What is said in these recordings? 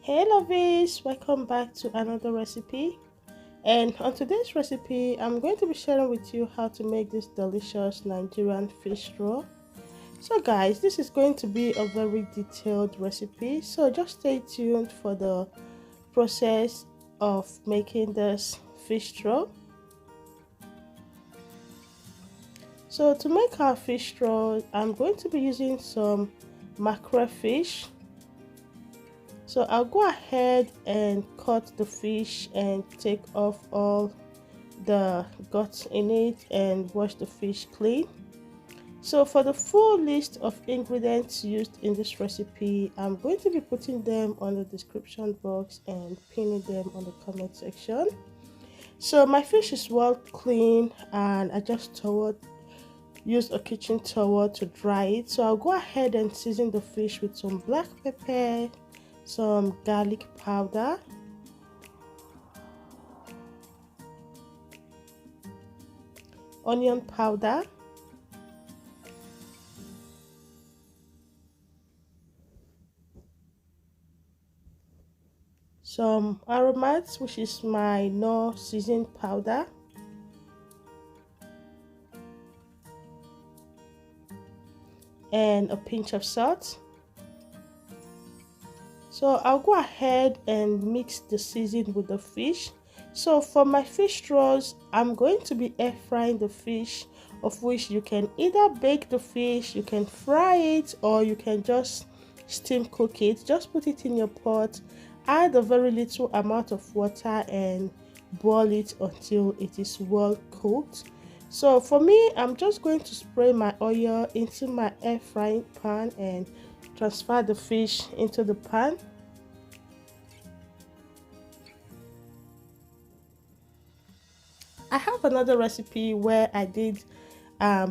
Hey lovies, welcome back to another recipe. And on today's recipe, I'm going to be sharing with you how to make this delicious Nigerian fish roll. So guys, this is going to be a very detailed recipe, so just stay tuned for the process of making this fish roll. So to make our fish roll, I'm going to be using some mackerel fish. So I'll go ahead and cut the fish and take off all the guts in it and wash the fish clean. So for the full list of ingredients used in this recipe, I'm going to be putting them on the description box and pinning them on the comment section. So my fish is well clean and I just used a kitchen towel to dry it. So I'll go ahead and season the fish with some black pepper, some garlic powder, onion powder, some aromats, which is my no seasoning powder, and a pinch of salt. So I'll go ahead and mix the seasoning with the fish. So for my fish rolls, I'm going to be air frying the fish, of which you can either bake the fish, you can fry it, or you can just steam cook it. Just put it in your pot, add a very little amount of water and boil it until it is well cooked. So for me, I'm just going to spray my oil into my air frying pan and transfer the fish into the pan. I have another recipe where I did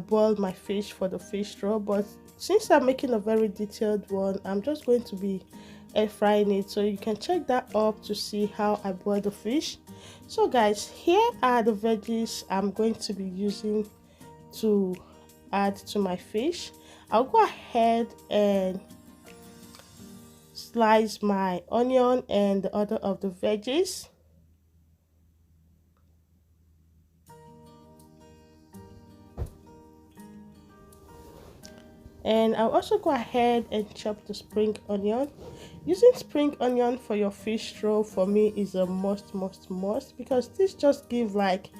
boil my fish for the fish roll, but since I'm making a very detailed one, I'm just going to be air frying it, so you can check that up to see how I boil the fish. So guys, here are the veggies I'm going to be using to add to my fish. I'll go ahead and slice my onion and the other of the veggies. And I'll also go ahead and chop the spring onion. Using spring onion for your fish roll for me is a must, because this just gives like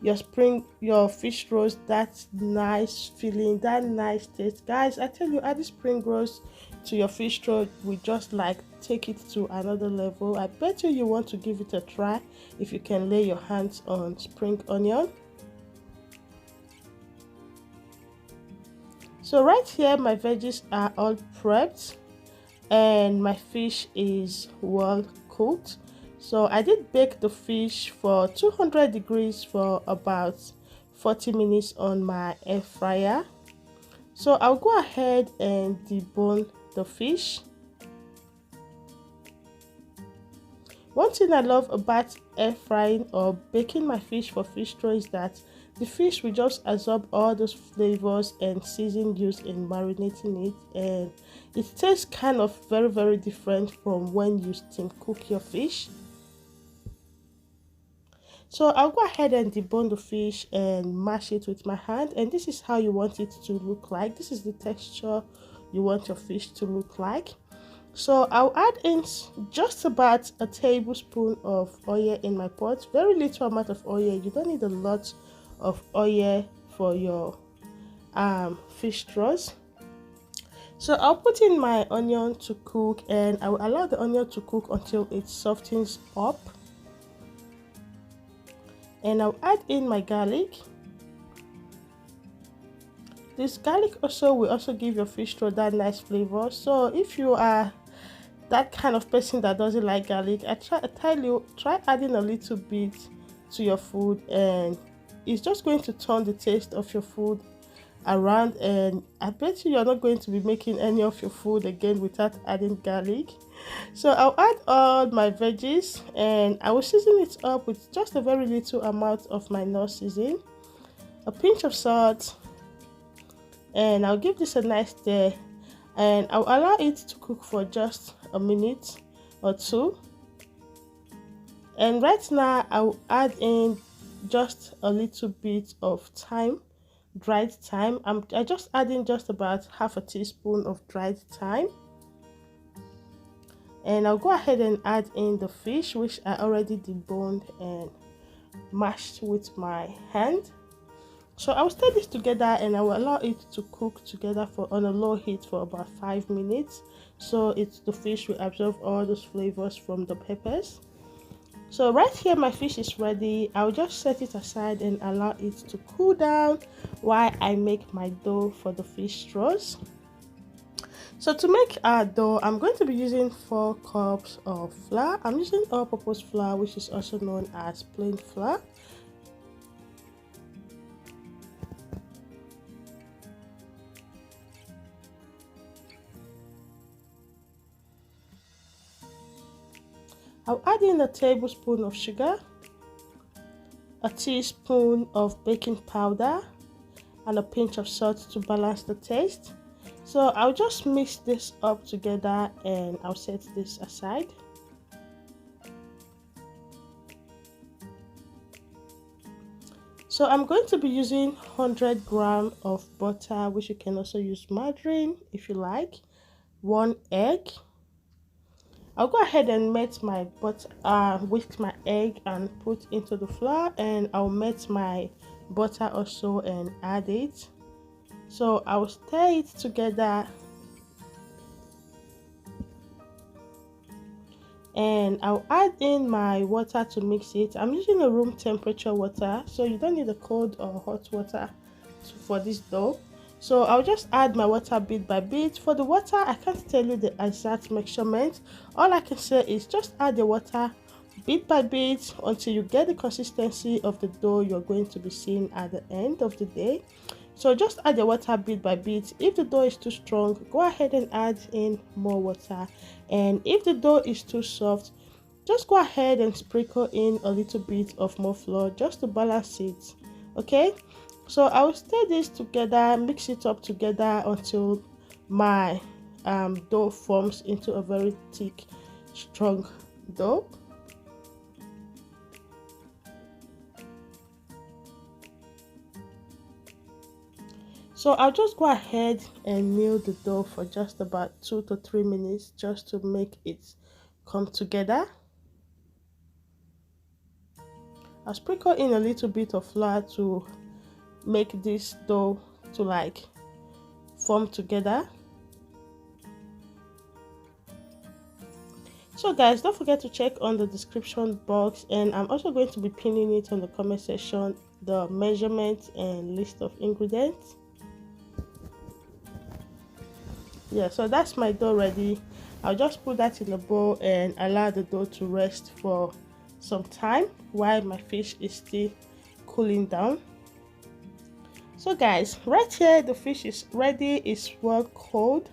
your fish rolls that nice feeling, that nice taste. Guys, I tell you, adding spring rolls to your fish roll will just like take it to another level. I bet you want to give it a try if you can lay your hands on spring onion. So right here, my veggies are all prepped and my fish is well cooked. So I did bake the fish for 200 degrees for about 40 minutes on my air fryer. So I'll go ahead and debone the fish. One thing I love about air frying or baking my fish for fish roll is that the fish will just absorb all those flavors and seasoning used in marinating it, and it tastes kind of very different from when you steam cook your fish. So I'll go ahead and debone the fish and mash it with my hand, and this is how you want it to look like. This is the texture you want your fish to look like. So I'll add in just about a tablespoon of oil in my pot. Very little amount of oil. You don't need a lot of oil for your fish rolls. So I'll put in my onion to cook and I will allow the onion to cook until it softens up. And I'll add in my garlic. This garlic will also give your fish roll that nice flavor. So if you are that kind of person that doesn't like garlic, I tell you, try adding a little bit to your food and it's just going to turn the taste of your food around, and I bet you're not going to be making any of your food again without adding garlic. So I'll add all my veggies and I will season it up with just a very little amount of my no seasoning, a pinch of salt, and I'll give this a nice stir and I'll allow it to cook for just a minute or two. And right now I'll add in just a little bit of thyme, dried thyme. I just adding just about half a teaspoon of dried thyme. And I'll go ahead and add in the fish, which I already deboned and mashed with my hand. So I'll stir this together and I will allow it to cook together for on a low heat for about 5 minutes, so the fish will absorb all those flavors from the peppers. So right here my fish is ready. I'll just set it aside and allow it to cool down while I make my dough for the fish straws. So to make our dough, I'm going to be using 4 cups of flour. I'm using all-purpose flour, which is also known as plain flour. I'll add in a tablespoon of sugar, a teaspoon of baking powder, and a pinch of salt to balance the taste. So I'll just mix this up together and I'll set this aside. So I'm going to be using 100 grams of butter, which you can also use margarine if you like, 1 egg. I'll go ahead and melt my butter with my egg and put into the flour, and I'll melt my butter also and add it. So I'll stir it together and I'll add in my water to mix it. I'm using a room temperature water, so you don't need a cold or hot water for this dough. So I'll just add my water bit by bit. For the water, I can't tell you the exact measurement. All I can say is just add the water bit by bit until you get the consistency of the dough you're going to be seeing at the end of the day. So just add the water bit by bit. If the dough is too strong, go ahead and add in more water. And if the dough is too soft, just go ahead and sprinkle in a little bit of more flour just to balance it. Okay, so I will stir this together, mix it up together until my dough forms into a very thick, strong dough. So I'll just go ahead and knead the dough for just about 2 to 3 minutes just to make it come together. I'll sprinkle in a little bit of flour to make this dough to like form together. So guys, don't forget to check on the description box, and I'm also going to be pinning it on the comment section, the measurements and list of ingredients. Yeah, so that's my dough ready. I'll just put that in a bowl and allow the dough to rest for some time while my fish is still cooling down. So guys, right here the fish is ready, it's well cold,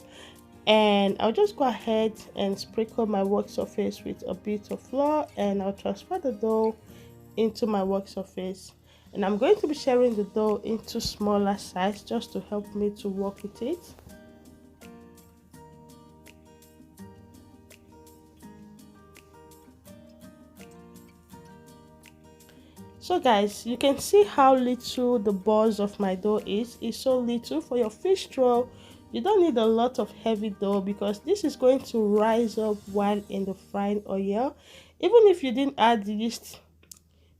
and I'll just go ahead and sprinkle my work surface with a bit of flour, and I'll transfer the dough into my work surface. And I'm going to be sharing the dough into smaller size just to help me to work with it. So guys, you can see how little the balls of my dough is. It's so little. For your fish roll, you don't need a lot of heavy dough because this is going to rise up while in the frying oil. Even if you didn't add yeast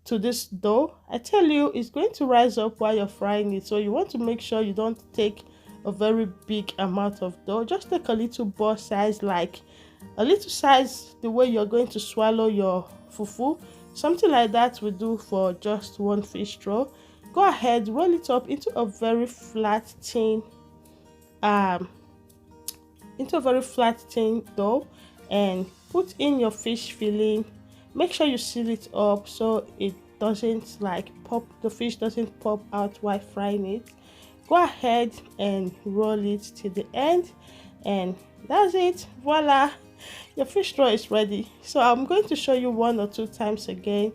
to this dough, I tell you, it's going to rise up while you're frying it. So you want to make sure you don't take a very big amount of dough. Just take a little ball size, like a little size the way you're going to swallow your fufu. Something like that we do for just one fish roll. Go ahead, roll it up into a very flat thin dough, and put in your fish filling. Make sure you seal it up so it doesn't like pop, the fish doesn't pop out while frying it. Go ahead and roll it to the end, and that's it. Voila, your fish roll is ready. So I'm going to show you 1 or 2 times again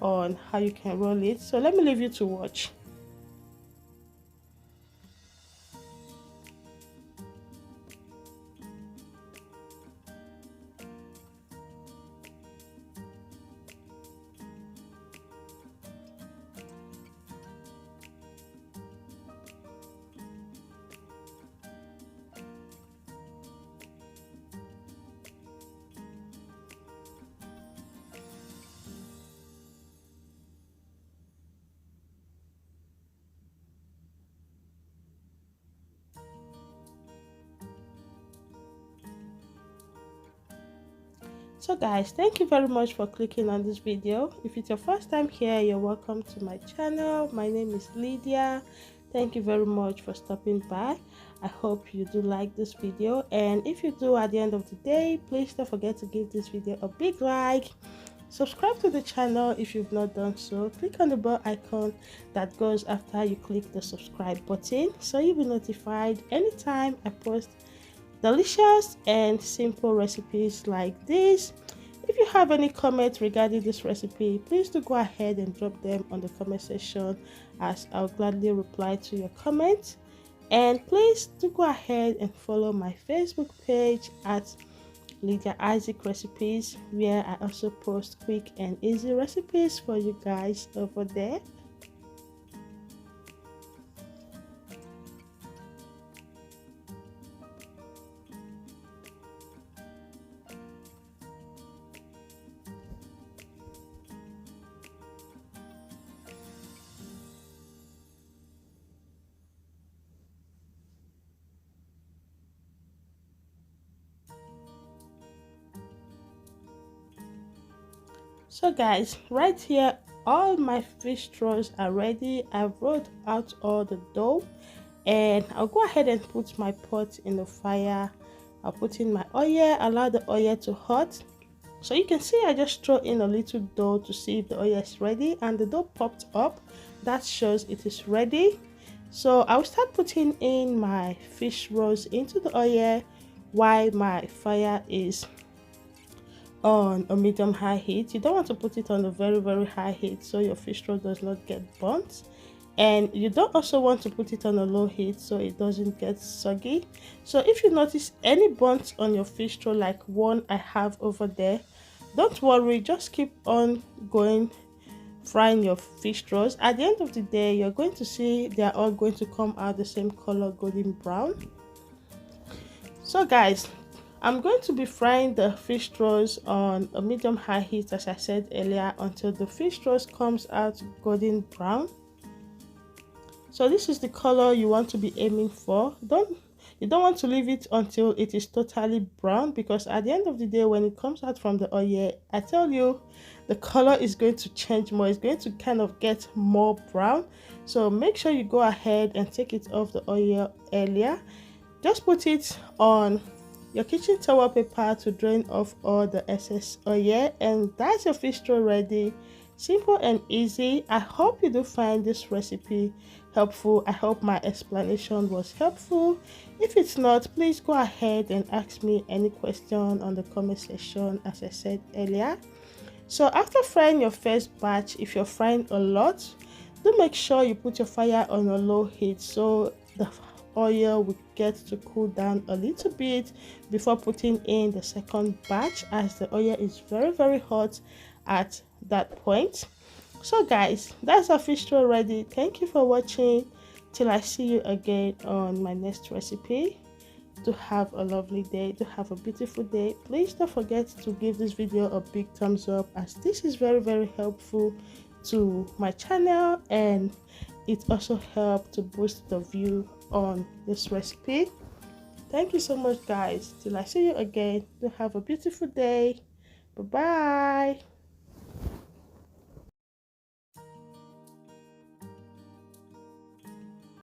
on how you can roll it. So let me leave you to watch. So guys, thank you very much for clicking on this video. If it's your first time here, you're welcome to my channel. My name is Lydia. Thank you very much for stopping by. I hope you do like this video, and if you do, at the end of the day, please don't forget to give this video a big like. Subscribe to the channel if you've not done so. Click on the bell icon that goes after you click the subscribe button, so you'll be notified anytime I post delicious and simple recipes like this. If you have any comments regarding this recipe, please do go ahead and drop them on the comment section, as I'll gladly reply to your comments. And please do go ahead and follow my Facebook page at Lydia Isaac Recipes, where I also post quick and easy recipes for you guys over there. So guys, right here, all my fish straws are ready. I've rolled out all the dough, and I'll go ahead and put my pot in the fire. I'll put in my oil, allow the oil to hot. So you can see I just throw in a little dough to see if the oil is ready, and the dough popped up. That shows it is ready. So I'll start putting in my fish rolls into the oil while my fire is on a medium high heat. You don't want to put it on a very high heat so your fish roll does not get burnt, and you don't also want to put it on a low heat so it doesn't get soggy. So if you notice any burnt on your fish roll, like one I have over there, don't worry, just keep on going frying your fish rolls. At the end of the day, you're going to see they're all going to come out the same color, golden brown. So guys, I'm going to be frying the fish rolls on a medium high heat, as I said earlier, until the fish rolls comes out golden brown. So this is the color you want to be aiming for. You don't want to leave it until it is totally brown, because at the end of the day, when it comes out from the oil, I tell you, the color is going to change more. It's going to kind of get more brown. So make sure you go ahead and take it off the oil earlier. Just put it on your kitchen towel paper to drain off all the excess oil, and that's your fish roll ready. Simple and easy. I hope you do find this recipe helpful. I hope my explanation was helpful. If it's not, please go ahead and ask me any question on the comment section, as I said earlier. So after frying your first batch, if you're frying a lot, do make sure you put your fire on a low heat so the oil will get to cool down a little bit before putting in the second batch, as the oil is very hot at that point. So guys, that's our fish roll ready. Thank you for watching. Till I see you again on my next recipe. To have a lovely day, to have a beautiful day. Please don't forget to give this video a big thumbs up, as this is very helpful to my channel, and it also helps to boost the view on this recipe. Thank you so much guys. Till I see you again, to have a beautiful day. Bye bye.